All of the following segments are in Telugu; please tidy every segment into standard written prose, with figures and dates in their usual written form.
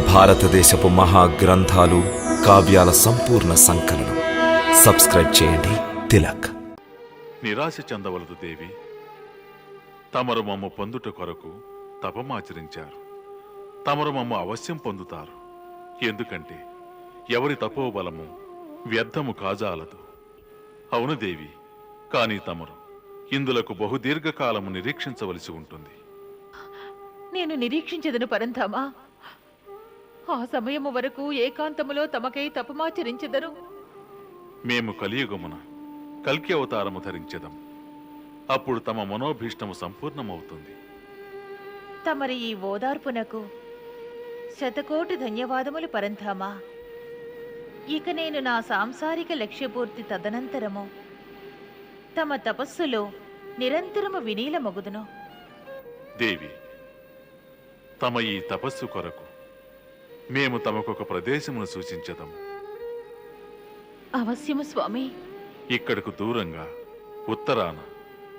భారతదేశపు మహాగ్రంథాలు, కావ్యాల సంపూర్ణ సంకలనం. సబ్స్క్రైబ్ చేయండి. తిలక్. నిరాశ చెందవలదు దేవి. తమరు మమ్మ పొందుట కొరకు తపమాచరించారు. తమరు మమ్మ అవశ్యం పొందుతారు. ఎందుకంటే ఎవరి తపోబలము వ్యర్థము కాజాలదు. అవును దేవి, కాని తమరు ఇందులకు బహుదీర్ఘకాలము నిరీక్షించవలసి ఉంటుంది. నేను నిరీక్షించదను పరంధామా. ఆ సమయము వరకు ఏకాంతములో తమకై తపమాచరించెదను. మేము కలియుగమున కల్కి అవతారము ధరించెదం. అప్పుడు తమ మనోభీష్టము సంపూర్ణమవుతుంది. తమరి ఈ ఓదార్పునకు శతకోటి ధన్యవాదములు పరంధామా. ఇక నేను నా సాంసారిక లక్ష్యపూర్తి తదనంతరము తమ తపస్సులో నిరంతరము వినీలమగుదును. దేవి, తమ ఈ తపస్సు కొరకు మేము తమకొక ప్రదేశమును సూచించదము. అవశ్యము స్వామి. ఇక్కడకు దూరంగా ఉత్తరాన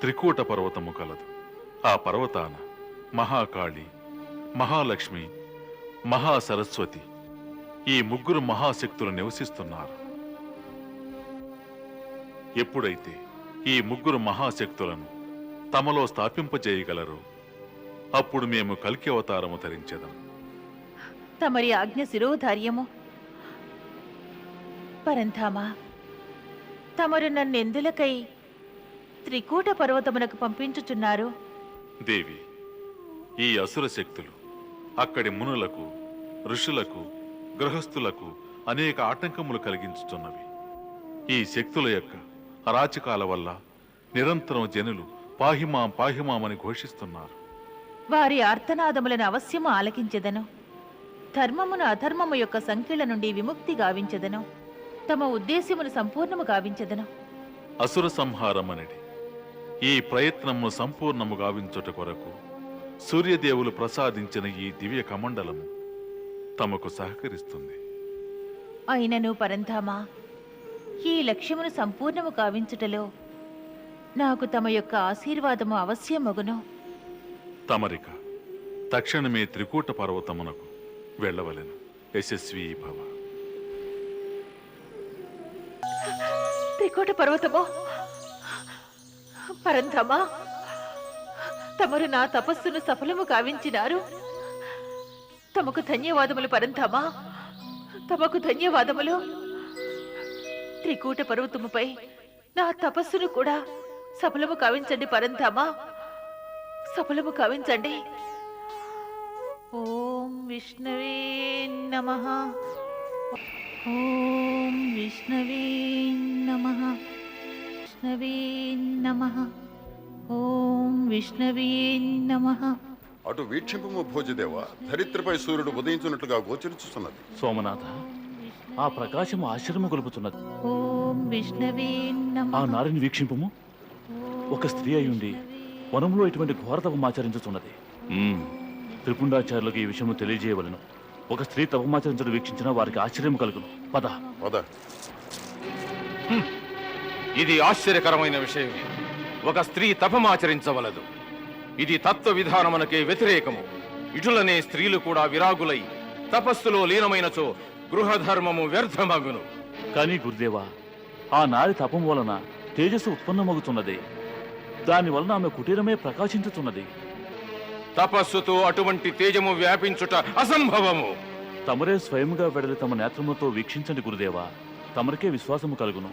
త్రికూట పర్వతము కలదు. ఆ పర్వతాన మహాకాళి, మహాలక్ష్మి, మహాసరస్వతి ఈ ముగ్గురు మహాశక్తులు నివసిస్తున్నారు. ఎప్పుడైతే ఈ ముగ్గురు మహాశక్తులను తమలో స్థాపింపజేయగలరు, అప్పుడు మేము కల్కి అవతారము ధరించెదం. తమరి ఆజ్ఞ శిరోధార్యము. పరంధామా, తమరు నన్నెందులకై త్రికూట పర్వతమునకు పంపించుచున్నారు? దేవి, ఈ అసుర శక్తులు అక్కడి మునులకు, ఋషులకు, గృహస్థులకు అనేక ఆటంకములు కలిగించుతున్నవి. ఈ శక్తుల యొక్క అరాచకాల వల్ల నిరంతరం జనులు పాహిమాం పాహిమామని ఘోషిస్తున్నారు. వారి ఆర్తనాదములను అవశ్యము ఆలకించెదను. ధర్మమును అధర్మము యొక్క సంఖ్యల నుండి విముక్తి గావించెదను. తమ ఉద్దేశ్యమును సంపూర్ణము గావించెదను. అసుర సంహారం అనేది ఈ ప్రయత్నమును సంపూర్ణము గావించుట కొరకు సూర్యదేవులు ప్రసాదించిన ఈ దివ్య కమండలము తమకు సహకరిస్తుంది. అయినను పరంధామా, ఈ లక్ష్యమును సంపూర్ణము గావించుటలో నాకు తమ యొక్క ఆశీర్వాదము అవశ్యమగును. తమరిక తక్షణమే త్రికూట పర్వతమునకు వెళ్ళవలెను. యశస్వీ భవ. త్రికోట పర్వతమో? పరంధామా, తమరు నా తపస్సును సఫలము కావించినారు. తమకు ధన్యవాదములు పరంధామా, తమకు ధన్యవాదములు. త్రికూట పర్వతముపై నా తపస్సును కూడా సఫలము కావించండి పరంధామా, సఫలము కావించండి. ఓం విష్ణవే నమః. ఓం విష్ణవే నమః. విష్ణవే నమః. ఓం విష్ణవే నమః. అటు వీక్షింపము భోజదేవ. ధరిత్రిపై సూర్యుడు ఉదయించున్నట్లుగా గోచరించుతున్నది. సోమనాథ, ఆ ప్రకాశము ఆశ్చర్యము గొలుపుతున్నది. ఓం విష్ణవే నమః. ఆ నారిని వీక్షింపము. ఒక స్త్రీ అయ్యుండి వనంలో ఇటువంటి ఘోర తపమాచరించుతున్నది. త్రిపుండాచార్యులకు ఈ విషయము తెలియజేయవలను. ఒక స్త్రీ తపమాచరించడం వీక్షించిన వారికి ఆశ్చర్యం కలుగును. పద పద. ఇది ఆశ్చర్యకరమైన విషయం. ఒక స్త్రీ తపమాచరించవలదు. ఇది తత్వ విధానమునకే వ్యతిరేకము. ఇటులనే స్త్రీలు కూడా విరాగులై తపస్సులో లీనమైనచో గృహధర్మము వ్యర్థమగును. కానీ గురుదేవా, ఆ నారి తపం వలన తేజస్సు ఉత్పన్నమగుతున్నది. దాని వలన ఆమె కుటీరమే ప్రకాశించుతున్నది. తపస్సుతో అటువంటి తేజము వ్యాపించుట అసంభవము. తమరే స్వయంగా వెడలి తమ నేత్రములతో వీక్షించండి గురుదేవా. తమరికే విశ్వాసము కలుగును.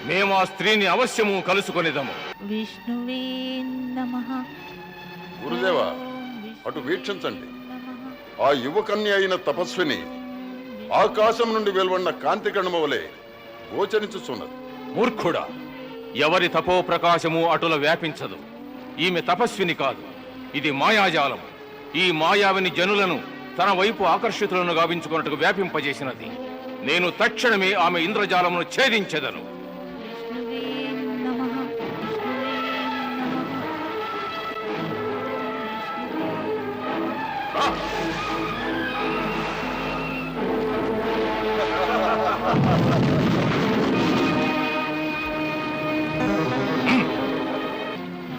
మేము ఆ స్త్రీని అవశ్యము కలుసుకొనిదము. విష్ణువే నమః. గురుదేవ, అటు వీక్షించండి. ఆ యువకన్య అయిన తపస్విని ఆకాశం నుండి వెలువడిన కాంతి కణము వలె గోచరించుచున్నది. మూర్ఖుడా, ఎవరి తపో ప్రకాశము అటుల వ్యాపించదు. ఈమె తపస్విని కాదు, ఇది మాయాజాలము. ఈ మాయావిని జనులను తన వైపు ఆకర్షితులను గావించుకున్నట్టుకు వ్యాపింపజేసినది. నేను తక్షణమే ఆమె ఇంద్రజాలమును ఛేదించెదను. విష్ణువే నమః.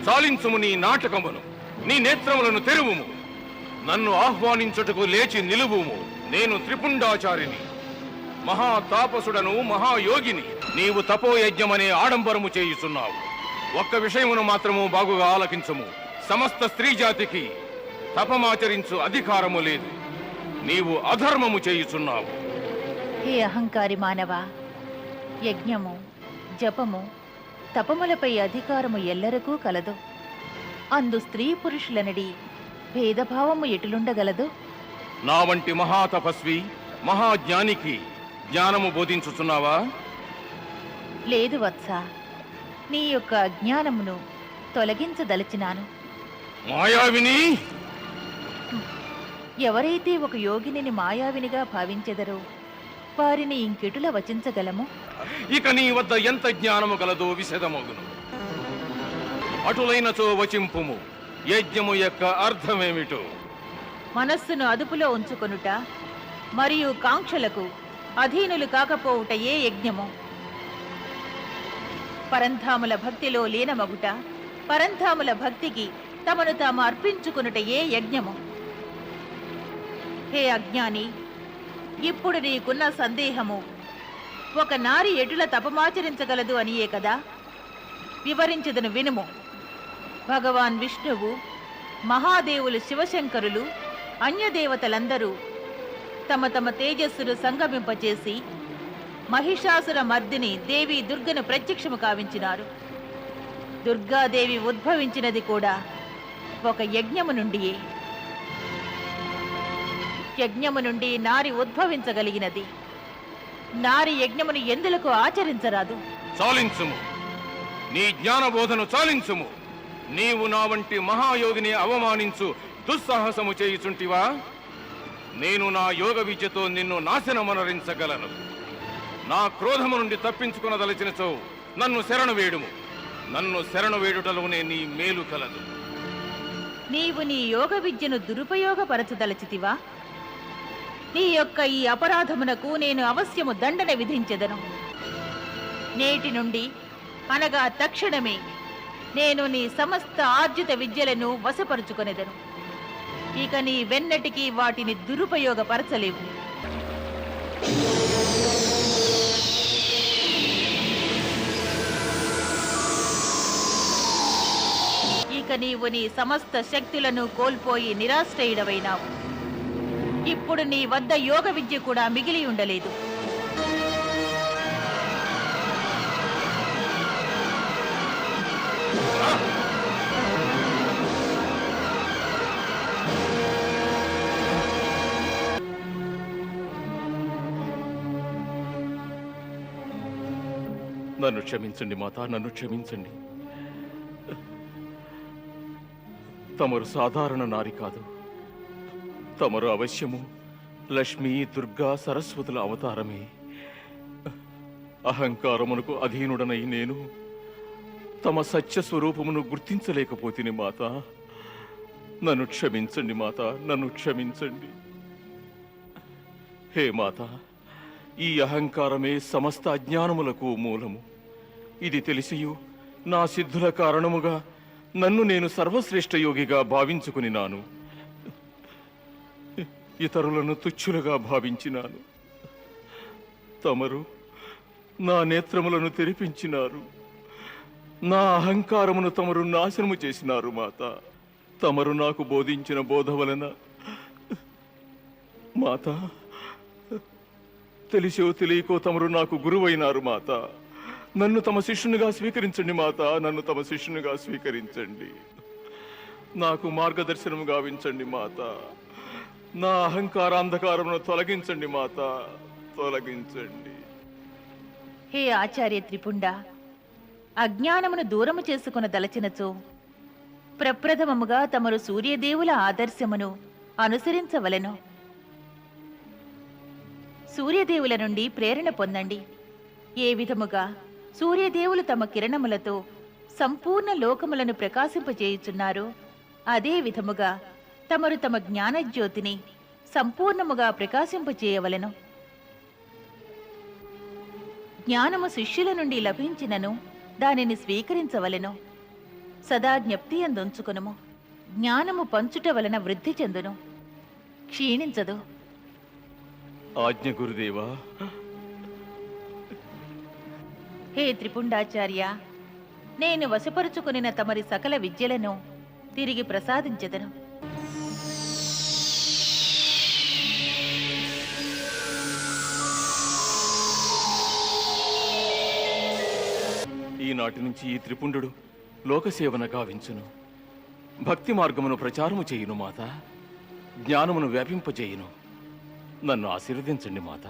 చాలించుము నీ నాటకమును. నీ నేత్రములను తెరువుము. నన్ను ఆహ్వానించుటకు లేచి నిలువుము. నేను త్రిపుండాచారిని, మహాతాపసుడను, మహాయోగిని. నీవు తపోయజ్ఞమనే ఆడంబరము చేయుచున్నావు. ఒక్క విషయమును మాత్రము బాగుగా ఆలకించము. సమస్త స్త్రీ జాతికి తపమాచరించు అధికారము లేదు. నీవు అధర్మము చేయుచున్నావు. హే అహంకారి మానవ, యజ్ఞము, జపము, తపములపై అధికారము ఎల్లరికూ కలదు. అందు స్త్రీ పురుషులనడి భేదభావము ఎటులుండగలదు? నా వంటి మహాతపస్వి, మహాజ్ఞానికి జ్ఞానము బోధించుచున్నావా? లేదు వత్స, నీ యొక్క అజ్ఞానమును తొలగించదలచినాను. మాయావిని! ఎవరైతే ఒక యోగిని మాయావినిగా భావించెదరో వారిని ఇంకెటుల వచించగలము? ఇక నీ వద్ద ఎంత జ్ఞానము గలదో విశదమగును. అటులైనచో వచింపుము. యజ్ఞము యొక్క అర్థమేమిటో? మనస్సును అదుపులో ఉంచుకొనుట మరియు కాంక్షలకు అధీనులు కాకపోవుటయే యజ్ఞము. పరంధాముల భక్తిలో లీనమగుట, పరంధాముల భక్తికి తమను తాము అర్పించుకొనుటయే యజ్ఞము. హే అజ్ఞాని, ఇప్పుడు నీకున్న సందేహము ఒక నారి ఎటుల తపమాచరించగలదు అనియే కదా? వివరించదను వినుము. భగవాన్ విష్ణువు, మహాదేవులు శివశంకరులు, అన్యదేవతలందరూ తమ తమ తేజస్సును సంగమింపచేసి మహిషాసుర మర్దిని దేవి దుర్గను ప్రత్యక్షము కావించినారు. దుర్గాదేవి ఉద్భవించినది కూడా ఒక యజ్ఞము నుండియే. యజ్ఞము నుండి నారి ఉద్భవించగలిగినది. నారి యజ్ఞమును ఎందులకు ఆచరించరాదు? చాలించుము. నీ జ్ఞానబోధను చాలించుము. నీవు నా వంటి మహాయోగిని అవమానించు దుస్సాహసము చేయుచుంటివా? నేను నా యోగ విద్యతో నిన్ను నాశనమనరించగలను. నా క్రోధము నుండి తప్పించుకునదలచినచో నన్ను శరణు వేడుము. నన్ను శరణు వేడుటలోనే నీ మేలు కలదు. నీవు నీ యోగ విద్యను దురుపయోగపరచదలచితివా? నీ యొక్క ఈ అపరాధమునకు నేను అవశ్యము దండన విధించెదను. నేటి నుండి అనగా తక్షణమే నేను నీ సమస్త ఆర్జిత విద్యలను వశపరుచుకొనెదను. ఇక నీ వెన్నటికి వాటిని దురుపయోగపరచలేవు. ఇక నీవు నీ సమస్త శక్తులను కోల్పోయి నిరాశ్రయుడవైనావు. ఇప్పుడు నీ వద్ద యోగ విద్య కూడా మిగిలి ఉండలేదు. నన్ను క్షమించండి మాత, నన్ను క్షమించండి. తమరు సాధారణ నారి కాదు. తమరు అవశ్యము లక్ష్మీ, దుర్గా, సరస్వతుల అవతారమే. అహంకారమునకు అధీనుడనై నేను తమ సత్య స్వరూపమును గుర్తించలేకపోతిని మాత. నన్ను క్షమించండి మాత, నన్ను క్షమించండి. హే మాత, ఈ అహంకారమే సమస్త అజ్ఞానములకు మూలము. ఇది తెలిసియు నా సిద్ధుల కారణముగా నన్ను నేను సర్వశ్రేష్ఠ యోగిగా భావించుకునినాను. ఇతరులను తుచ్చులుగా భావించినాను. తమరు నా నేత్రములను తెరిపించినారు. నా అహంకారమును తమరు నాశనము చేసినారు మాత. తమరు నాకు బోధించిన బోధ వలన మాత, తెలిసో తెలియకో తమరు నాకు గురువైనారు మాత. నన్ను తమ శిష్యునిగా స్వీకరించండి మాత, నన్ను తమ శిష్యునిగా స్వీకరించండి. నాకు మార్గదర్శనం గావించండి మాత. నా అహంకారాంధకారమును తొలగించండి మాత, తొలగించండి. హే ఆచార్య త్రిపుండ, అజ్ఞానమును దూరము చేసుకున దలచినచో ప్రప్రథమముగా తమరు సూర్యదేవుల ఆదర్శమును అనుసరించవలెను. సూర్యదేవుల నుండి ప్రేరణ పొందండి. ఏ విధముగా సూర్యదేవులు తమ కిరణములతో సంపూర్ణ లోకములను ప్రకాశింపజేయుచున్నారో అదే విధముగా తమరు తమ జ్ఞానజ్యోతిని సంపూర్ణముగా ప్రకాశింపజేయవలెను. జ్ఞానము శిష్యుల నుండి లభించినను దానిని స్వీకరించవలెను. సదా జ్ఞప్తి అందుంచుకొనుము. జ్ఞానము పంచుట వలన వృద్ధి చెందును, క్షీణించదు. ఆజ్ఞ గురుదేవా. హే త్రిపుండాచార్య, నేను వశపరుచుకునిన తమరి సకల విద్యలను తిరిగి ప్రసాదించెదను. ఈనాటి నుంచి ఈ త్రిపుండు లోకసేవన గావించును. భక్తి మార్గమును ప్రచారము చేయును మాత. జ్ఞానమును వ్యాపింపజేయును. నన్ను ఆశీర్వదించండి మాత.